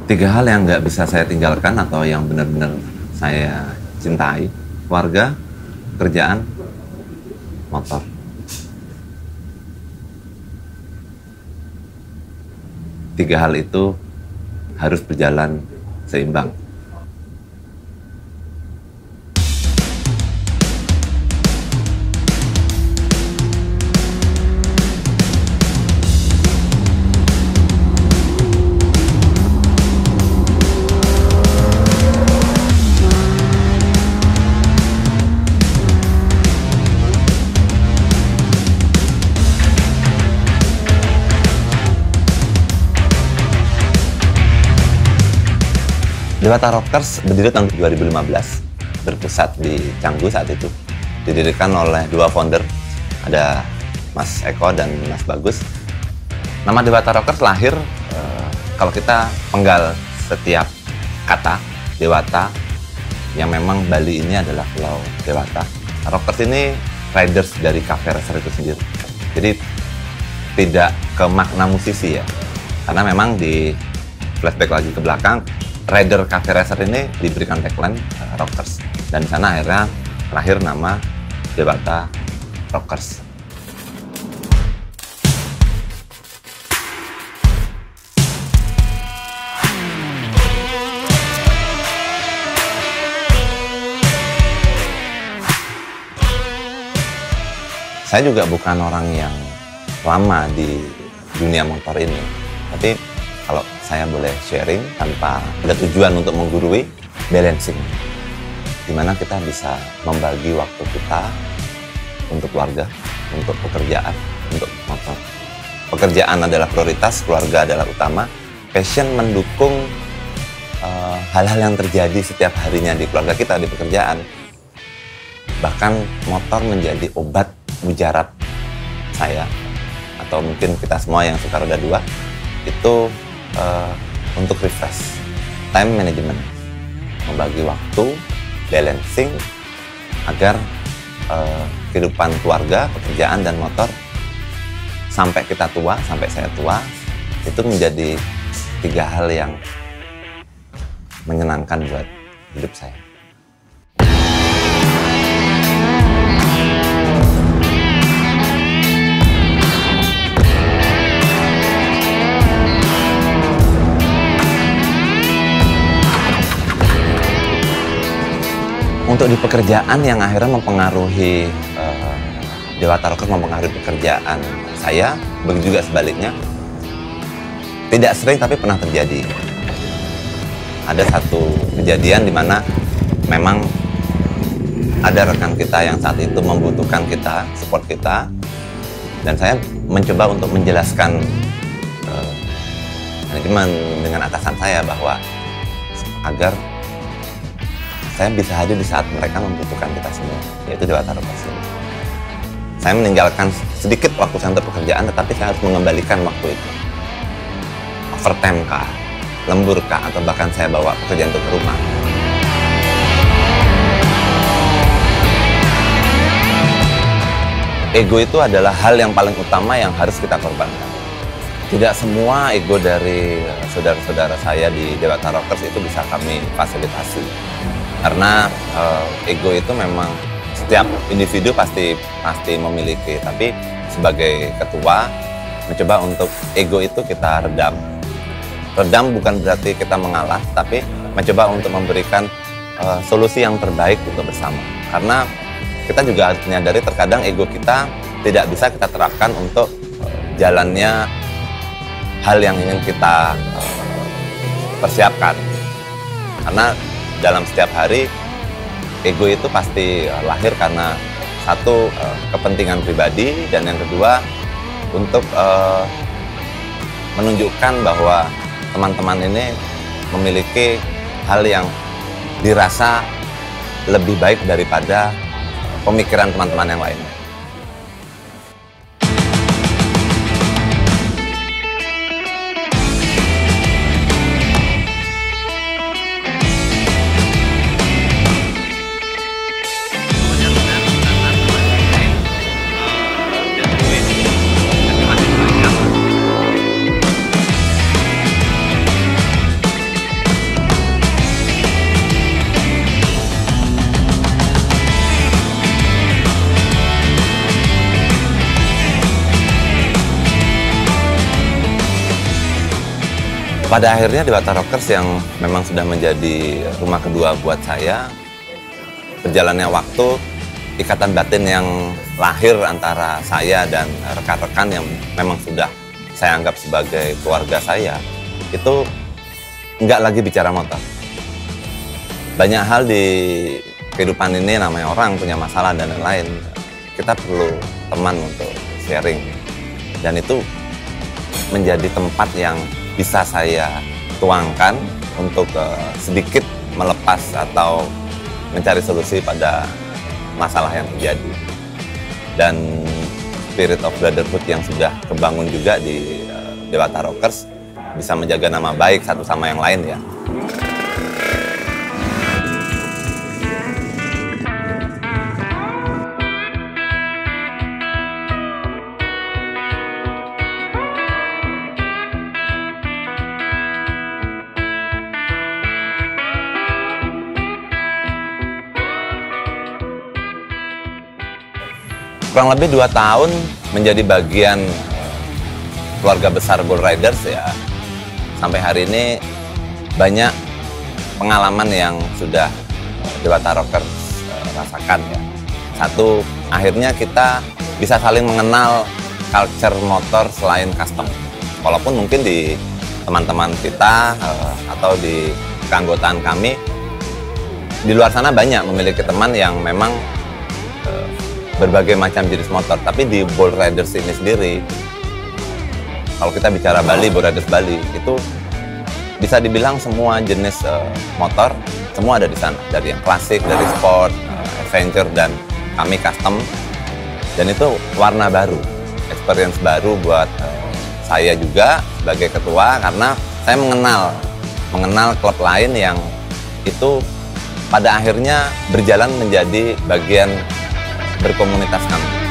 Tiga hal yang nggak bisa saya tinggalkan atau yang benar-benar saya cintai: keluarga, kerjaan, motor. Tiga hal itu harus berjalan seimbang. Dewata Rockers berdiri tahun 2015, berpusat di Canggu saat itu. Didirikan oleh dua founder, ada Mas Eko dan Mas Bagus. Nama Dewata Rockers lahir, kalau kita penggal setiap kata Dewata, yang memang Bali ini adalah Pulau Dewata. Rockers ini riders dari Cafe Racer itu sendiri. Jadi tidak ke makna musisi ya, karena memang di flashback lagi ke belakang, rider Cafe Racer ini diberikan tagline Rockers, dan di sana akhirnya lahir nama Dewata Rockers. Saya juga bukan orang yang lama di dunia motor ini, tapi kalau saya boleh sharing tanpa ada tujuan untuk menggurui, balancing. Dimana kita bisa membagi waktu kita untuk keluarga, untuk pekerjaan, untuk motor. Pekerjaan adalah prioritas, keluarga adalah utama. Passion mendukung hal-hal yang terjadi setiap harinya di keluarga kita, di pekerjaan. Bahkan motor menjadi obat mujarab saya, atau mungkin kita semua yang suka roda dua, itu untuk refresh, time management, membagi waktu, balancing, agar kehidupan keluarga, pekerjaan, dan motor sampai kita tua, sampai saya tua, itu menjadi tiga hal yang menyenangkan buat hidup saya. Untuk di pekerjaan yang akhirnya mempengaruhi Dewata Rockers, mempengaruhi pekerjaan saya, begitu juga sebaliknya. Tidak sering tapi pernah terjadi. Ada satu kejadian di mana memang ada rekan kita yang saat itu membutuhkan kita, support kita, dan saya mencoba untuk menjelaskan manajemen dengan atasan saya bahwa agar saya bisa hadir di saat mereka membutuhkan kita semua, yaitu Dewata Rockers ini. Saya meninggalkan sedikit waktu saya untuk pekerjaan, tetapi saya harus mengembalikan waktu itu. Overtime kah, lembur kah, atau bahkan saya bawa pekerjaan itu ke rumah. Ego itu adalah hal yang paling utama yang harus kita korbankan. Tidak semua ego dari saudara-saudara saya di Dewata Rockers itu bisa kami fasilitasi. Karena ego itu memang setiap individu pasti memiliki, tapi sebagai ketua mencoba untuk ego itu kita redam. Redam bukan berarti kita mengalah, tapi mencoba untuk memberikan solusi yang terbaik untuk bersama. Karena kita juga harus menyadari terkadang ego kita tidak bisa kita terapkan untuk jalannya hal yang ingin kita persiapkan. Karena dalam setiap hari, ego itu pasti lahir karena satu, kepentingan pribadi, dan yang kedua, untuk menunjukkan bahwa teman-teman ini memiliki hal yang dirasa lebih baik daripada pemikiran teman-teman yang lainnya. Pada akhirnya Dewata Rockers yang memang sudah menjadi rumah kedua buat saya, berjalannya waktu, ikatan batin yang lahir antara saya dan rekan-rekan yang memang sudah saya anggap sebagai keluarga saya, itu nggak lagi bicara motor. Banyak hal di kehidupan ini, namanya orang punya masalah dan lain-lain, kita perlu teman untuk sharing. Dan itu menjadi tempat yang bisa saya tuangkan untuk sedikit melepas atau mencari solusi pada masalah yang terjadi. Dan spirit of brotherhood yang sudah kebangun juga di Dewata Rockers bisa menjaga nama baik satu sama yang lain ya. Kurang lebih 2 tahun menjadi bagian keluarga besar Bull Riders ya. Sampai hari ini banyak pengalaman yang sudah Dewata Rockers rasakan ya. Satu, akhirnya kita bisa saling mengenal culture motor selain custom. Walaupun mungkin di teman-teman kita atau di keanggotaan kami di luar sana banyak memiliki teman yang memang berbagai macam jenis motor, tapi di Bull Riders ini sendiri, kalau kita bicara Bali, Bull Riders Bali, itu bisa dibilang semua jenis motor, semua ada di sana. Dari yang klasik, dari sport, adventure, dan kami custom. Dan itu warna baru, experience baru buat saya juga sebagai ketua, karena saya mengenal klub lain yang itu pada akhirnya berjalan menjadi bagian berkomunitas kami.